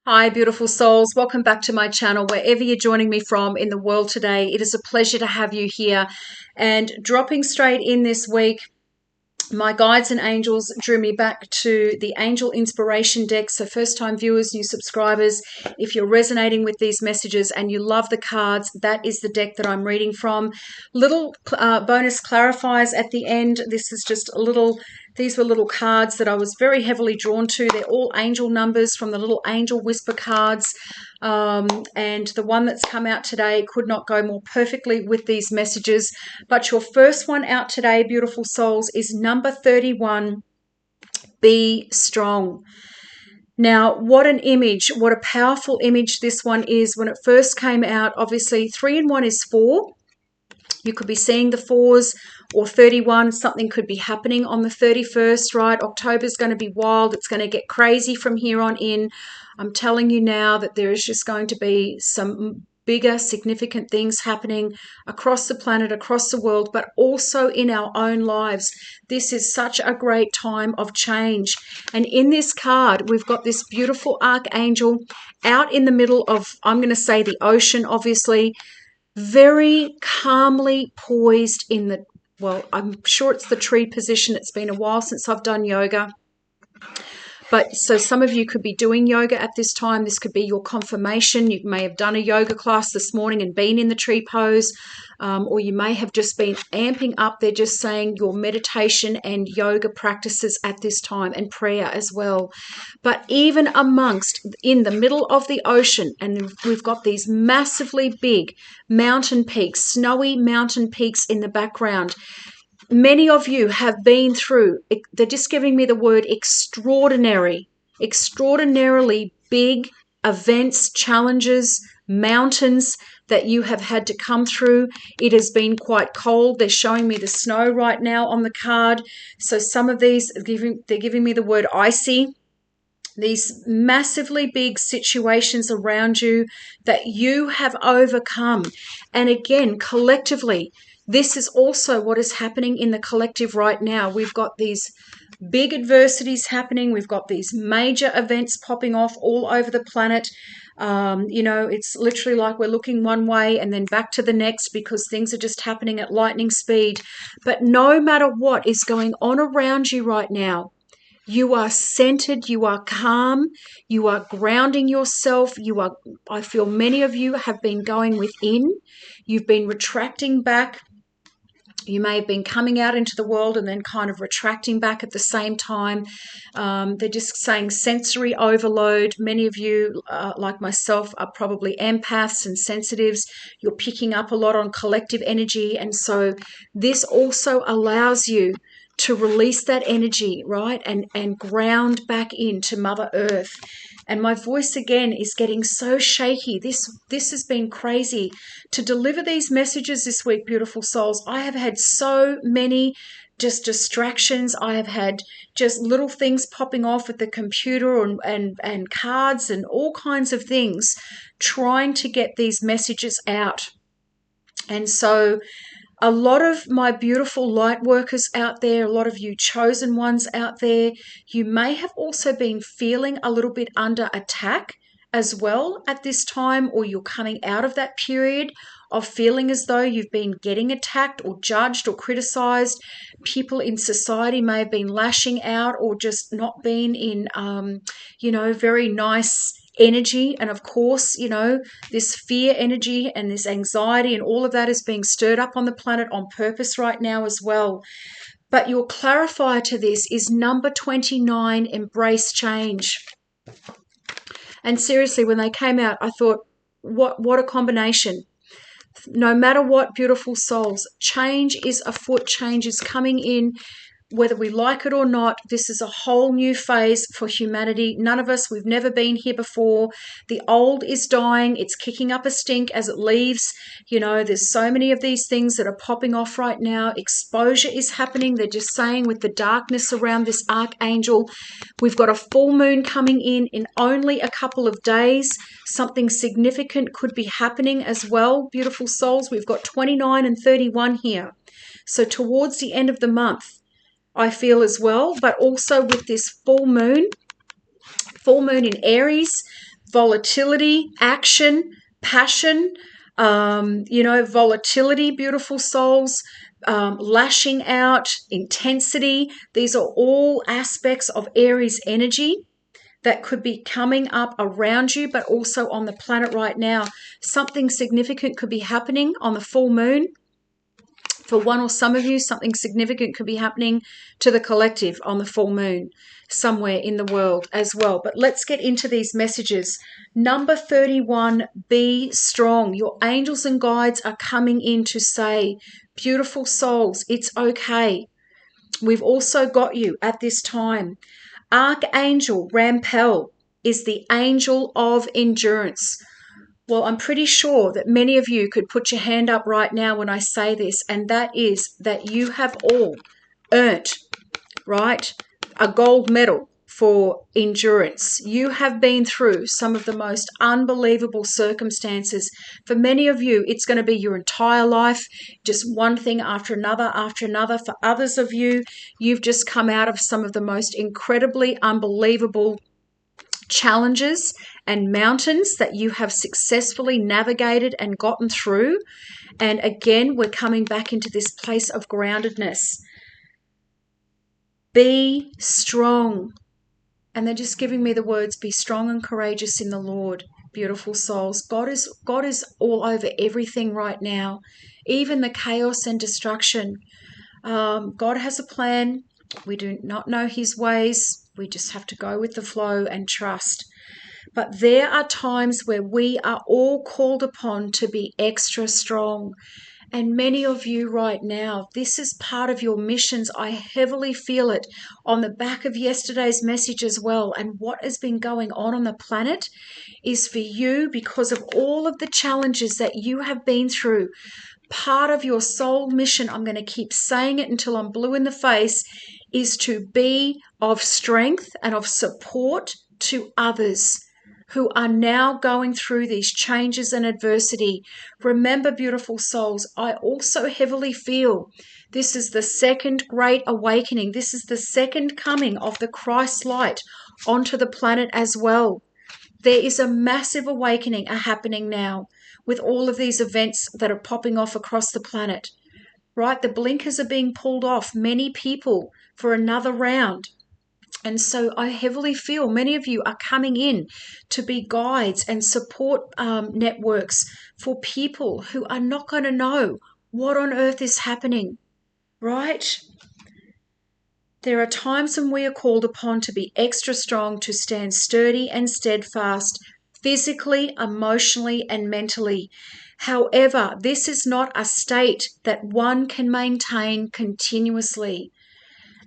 Hi, beautiful souls. Welcome back to my channel, wherever you're joining me from in the world today. It is a pleasure to have you here. And dropping straight in this week, my guides and angels drew me back to the Angel Inspiration deck. So first-time viewers, new subscribers, if you're resonating with these messages and you love the cards, that is the deck that I'm reading from. Little bonus clarifiers at the end. This is just a little... These were little cards that I was very heavily drawn to. They're all angel numbers from the little angel whisper cards. And the one that's come out today could not go more perfectly with these messages. But your first one out today, beautiful souls, is number 31, Be Strong. Now, what an image, what a powerful image this one is. When it first came out, obviously 3 and 1 is 4. You could be seeing the 4s or 31. Something could be happening on the 31st, right? October's going to be wild. It's going to get crazy from here on in. I'm telling you now that there is just going to be some bigger, significant things happening across the planet, across the world, but also in our own lives. This is such a great time of change. And in this card, we've got this beautiful archangel out in the middle of, I'm going to say, the ocean, obviously, very calmly poised in the, well, I'm sure it's the tree position. It's been a while since I've done yoga. But so some of you could be doing yoga at this time. This could be your confirmation. You may have done a yoga class this morning and been in the tree pose, or you may have just been amping up. They're just saying your meditation and yoga practices at this time, and prayer as well. But even amongst, in the middle of the ocean, and we've got these massively big mountain peaks, snowy mountain peaks in the background. Many of you have been through, they're just giving me the word extraordinarily big events, challenges, mountains that you have had to come through. It has been quite cold. They're showing me the snow right now on the card. So some of these, they're giving me the word icy. These massively big situations around you that you have overcome. And again, collectively, this is also what is happening in the collective right now. We've got these big adversities happening. We've got these major events popping off all over the planet. It's literally like we're looking one way and then back to the next because things are just happening at lightning speed. But no matter what is going on around you right now, you are centered, you are calm, you are grounding yourself. I feel many of you have been going within. You've been retracting back. You may have been coming out into the world and then kind of retracting back at the same time. They're just saying sensory overload. Many of you, like myself, are probably empaths and sensitives. You're picking up a lot on collective energy. And so this also allows you to release that energy, right? And ground back into Mother Earth. And my voice again is getting so shaky. This has been crazy. To deliver these messages this week, beautiful souls, I have had so many just distractions. I have had just little things popping off at the computer and cards and all kinds of things trying to get these messages out. And so a lot of my beautiful light workers out there, a lot of you chosen ones out there, you may have also been feeling a little bit under attack as well at this time, or you're coming out of that period of feeling as though you've been getting attacked or judged or criticized. People in society may have been lashing out or just not been in, very nice energy. And of course, this fear energy and this anxiety and all of that is being stirred up on the planet on purpose right now as well. But your clarifier to this is number 29, Embrace Change. And seriously, when they came out, I thought, what a combination. No matter what, beautiful souls, change is afoot. Change is coming in. Whether we like it or not, this is a whole new phase for humanity. None of us, we've never been here before. The old is dying. It's kicking up a stink as it leaves. There's so many of these things that are popping off right now. Exposure is happening. They're just saying with the darkness around this archangel, we've got a full moon coming in only a couple of days. Something significant could be happening as well, beautiful souls. We've got 29 and 31 here. So towards the end of the month, I feel as well, but also with this full moon in Aries, volatility, action, passion, volatility, beautiful souls, lashing out, intensity. These are all aspects of Aries energy that could be coming up around you, but also on the planet right now. Something significant could be happening on the full moon. For one or some of you, something significant could be happening to the collective on the full moon somewhere in the world as well. But let's get into these messages. Number 31, be strong. Your angels and guides are coming in to say, beautiful souls, it's okay. We've also got you at this time. Archangel Rampel is the angel of endurance. Well, I'm pretty sure that many of you could put your hand up right now when I say this, and that is that you have all earned, right, a gold medal for endurance. You have been through some of the most unbelievable circumstances. For many of you, it's going to be your entire life, just one thing after another after another. For others of you, you've just come out of some of the most incredibly unbelievable challenges and mountains that you have successfully navigated and gotten through. And again, we're coming back into this place of groundedness. Be strong. And they're just giving me the words, be strong and courageous in the Lord. Beautiful souls. God is all over everything right now, even the chaos and destruction. God has a plan. We do not know his ways. We just have to go with the flow and trust. But there are times where we are all called upon to be extra strong. And many of you right now, this is part of your missions. I heavily feel it on the back of yesterday's message as well. And what has been going on the planet is for you, because of all of the challenges that you have been through. Part of your soul mission, I'm going to keep saying it until I'm blue in the face, is to be of strength and of support to others who are now going through these changes and adversity. Remember, beautiful souls, I also heavily feel this is the second great awakening. This is the second coming of the Christ light onto the planet as well. There is a massive awakening happening now with all of these events that are popping off across the planet, right? The blinkers are being pulled off. Many people for another round. And so I heavily feel many of you are coming in to be guides and support networks for people who are not going to know what on earth is happening, right? There are times when we are called upon to be extra strong, to stand sturdy and steadfast, physically, emotionally, and mentally. However, this is not a state that one can maintain continuously.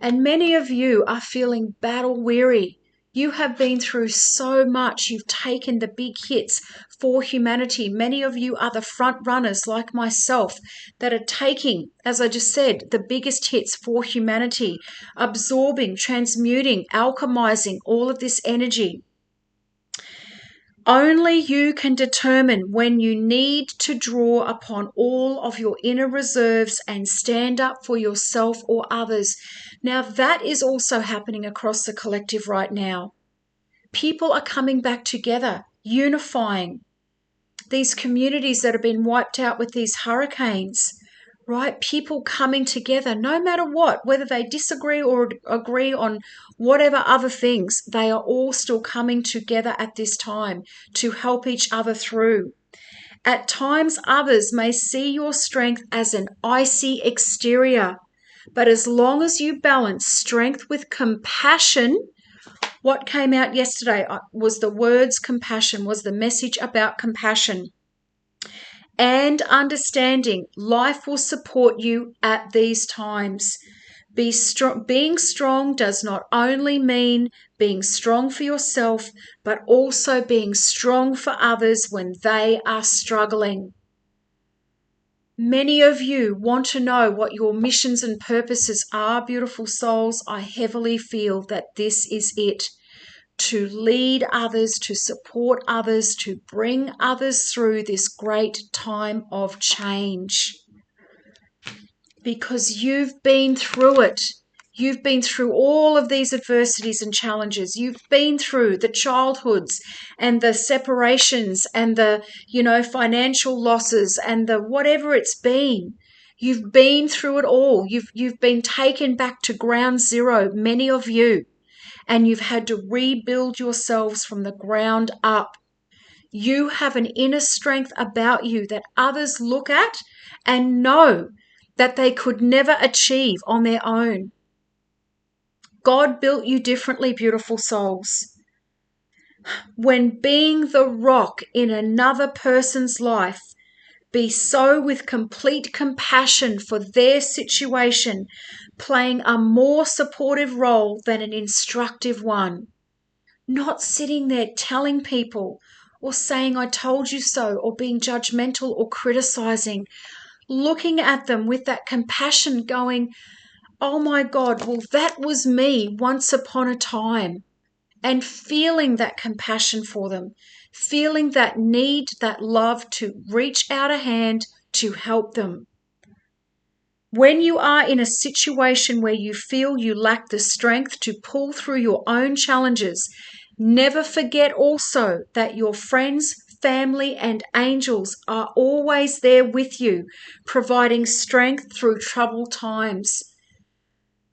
And many of you are feeling battle weary. You have been through so much. You've taken the big hits for humanity. Many of you are the front runners like myself that are taking, as I just said, the biggest hits for humanity, absorbing, transmuting, alchemizing all of this energy. Only you can determine when you need to draw upon all of your inner reserves and stand up for yourself or others. Now, that is also happening across the collective right now. People are coming back together, unifying these communities that have been wiped out with these hurricanes, right? People coming together, no matter what, whether they disagree or agree on whatever other things, they are all still coming together at this time to help each other through. At times, others may see your strength as an icy exterior, but as long as you balance strength with compassion, what came out yesterday was the words compassion, was the message about compassion. And understanding, life will support you at these times. Being strong does not only mean being strong for yourself, but also being strong for others when they are struggling. Many of you want to know what your missions and purposes are, beautiful souls. I heavily feel that this is it. To lead others, to support others, to bring others through this great time of change. Because you've been through it. You've been through all of these adversities and challenges. You've been through the childhoods and the separations and the, financial losses and the whatever it's been. You've been through it all. You've been taken back to ground zero, many of you, and you've had to rebuild yourselves from the ground up. You have an inner strength about you that others look at and know that they could never achieve on their own. God built you differently, beautiful souls. When being the rock in another person's life, be so with complete compassion for their situation, playing a more supportive role than an instructive one. Not sitting there telling people or saying, I told you so, or being judgmental or criticizing. Looking at them with that compassion going, oh my God, well, that was me once upon a time. And feeling that compassion for them, feeling that need, that love to reach out a hand to help them. When you are in a situation where you feel you lack the strength to pull through your own challenges, never forget also that your friends, family, and angels are always there with you, providing strength through troubled times.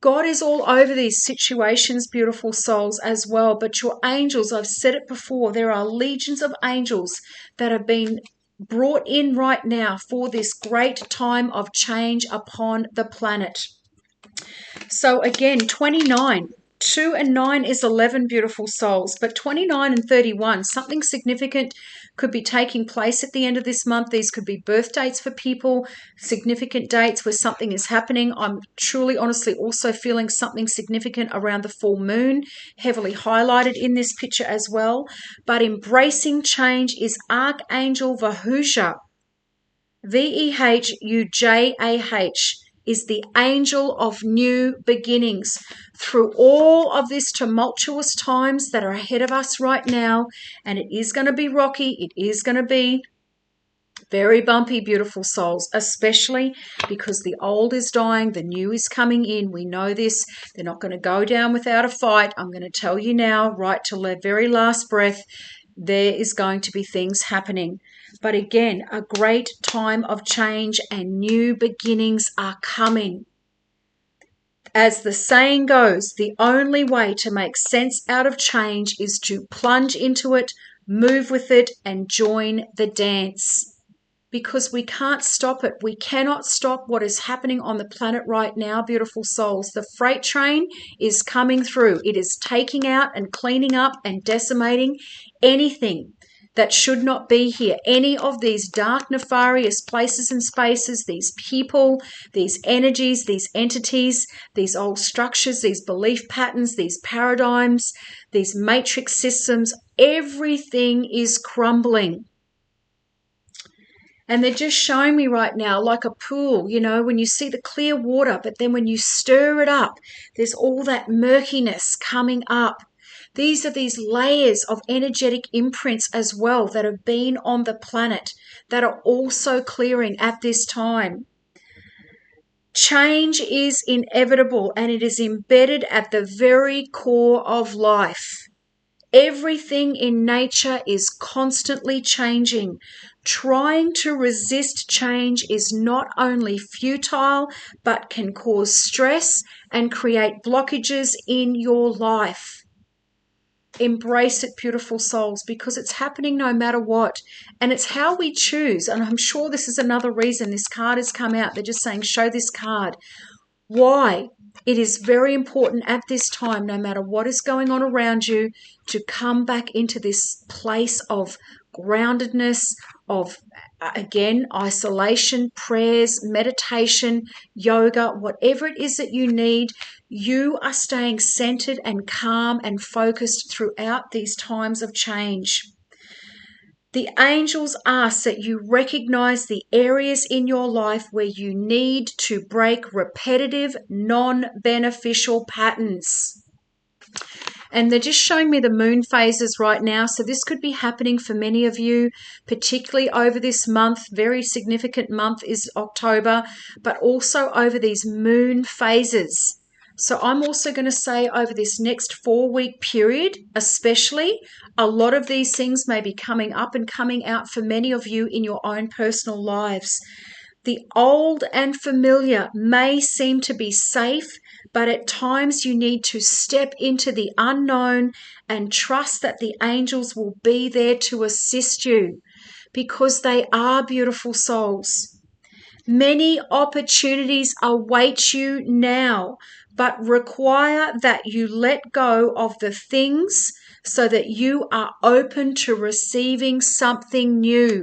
God is all over these situations, beautiful souls, as well. But your angels, I've said it before, there are legions of angels that have been brought in right now for this great time of change upon the planet. So again, 29. 2 and 9 is 11, beautiful souls. But 29 and 31, something significant could be taking place at the end of this month. These could be birth dates for people, significant dates where something is happening. I'm truly, honestly also feeling something significant around the full moon, heavily highlighted in this picture as well. But embracing change is Archangel Vahujah, Vehujah, is the angel of new beginnings. Through all of this tumultuous times that are ahead of us right now, and it is going to be rocky, it is going to be very bumpy, beautiful souls, especially because the old is dying, the new is coming in. We know this. They're not going to go down without a fight. I'm going to tell you now, right to the very last breath, there is going to be things happening. But again, a great time of change and new beginnings are coming. As the saying goes, the only way to make sense out of change is to plunge into it, move with it, and join the dance. Because we can't stop it. We cannot stop what is happening on the planet right now, beautiful souls. The freight train is coming through. It is taking out and cleaning up and decimating anything that should not be here. Any of these dark, nefarious places and spaces, these people, these energies, these entities, these old structures, these belief patterns, these paradigms, these matrix systems, everything is crumbling. And they're just showing me right now like a pool, when you see the clear water, but then when you stir it up, there's all that murkiness coming up. These are these layers of energetic imprints as well that have been on the planet that are also clearing at this time. Change is inevitable and it is embedded at the very core of life. Everything in nature is constantly changing. Trying to resist change is not only futile, but can cause stress and create blockages in your life. Embrace it, beautiful souls, because it's happening no matter what. And it's how we choose. And I'm sure this is another reason this card has come out. They're just saying, show this card. Why? It is very important at this time, no matter what is going on around you, to come back into this place of groundedness, of, again, isolation, prayers, meditation, yoga, whatever it is that you need. You are staying centered and calm and focused throughout these times of change. The angels ask that you recognize the areas in your life where you need to break repetitive, non-beneficial patterns. And they're just showing me the moon phases right now. So this could be happening for many of you, particularly over this month. Very significant month is October, but also over these moon phases. So I'm also going to say over this next 4-week period, especially, a lot of these things may be coming up and coming out for many of you in your own personal lives. The old and familiar may seem to be safe, but at times you need to step into the unknown and trust that the angels will be there to assist you, because they are beautiful souls. Many opportunities await you now, but require that you let go of the things so that you are open to receiving something new.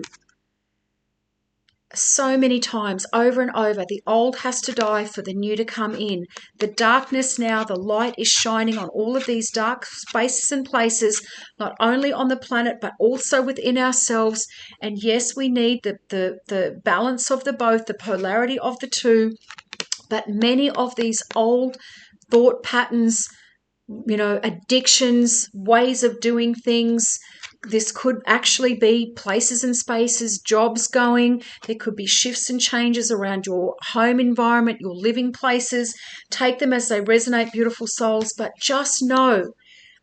So many times, over and over, the old has to die for the new to come in. The darkness now, the light is shining on all of these dark spaces and places, not only on the planet, but also within ourselves. And yes, we need the balance of the both, the polarity of the two. But many of these old thought patterns, addictions, ways of doing things, this could actually be places and spaces, jobs going. There could be shifts and changes around your home environment, your living places. Take them as they resonate, beautiful souls. But just know,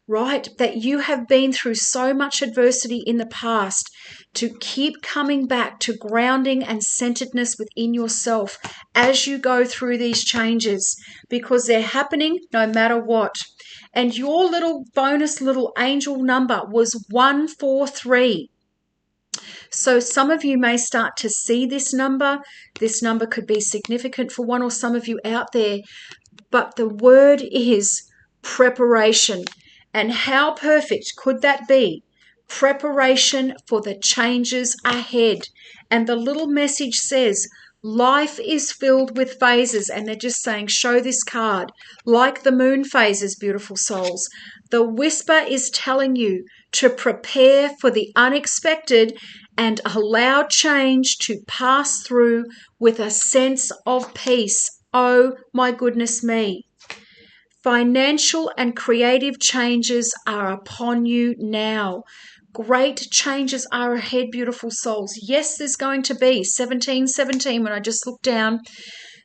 right, that you have been through so much adversity in the past to keep coming back to grounding and centeredness within yourself as you go through these changes, because they're happening no matter what. And your little bonus little angel number was 143. So some of you may start to see this number. This number could be significant for one or some of you out there. But the word is preparation. And how perfect could that be? Preparation for the changes ahead. And the little message says, life is filled with phases, and they're just saying, show this card, like the moon phases, beautiful souls. The whisper is telling you to prepare for the unexpected and allow change to pass through with a sense of peace. Oh my goodness me. Financial and creative changes are upon you now. Great changes are ahead, beautiful souls. Yes, there's going to be 1717 when I just looked down.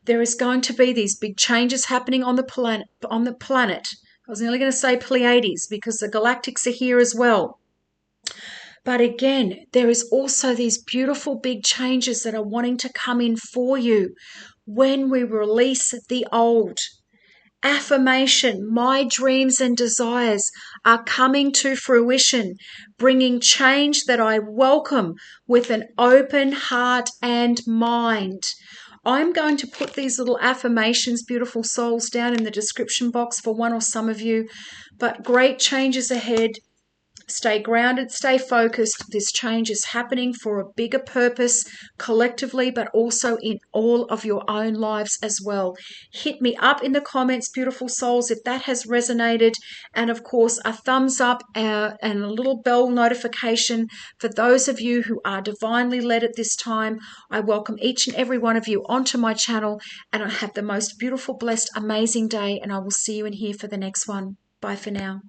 There is going to be these big changes happening on the planet. I was nearly going to say Pleiades because the galactics are here as well. But again, there is also these beautiful big changes that are wanting to come in for you when we release the old. Affirmation, my dreams and desires are coming to fruition, bringing change that I welcome with an open heart and mind. I'm going to put these little affirmations, beautiful souls, down in the description box for one or some of you. But great changes ahead. Stay grounded, stay focused. This change is happening for a bigger purpose collectively, but also in all of your own lives as well. Hit me up in the comments, beautiful souls, if that has resonated. And of course, a thumbs up and a little bell notification for those of you who are divinely led at this time. I welcome each and every one of you onto my channel, and I have the most beautiful, blessed, amazing day. And I will see you in here for the next one. Bye for now.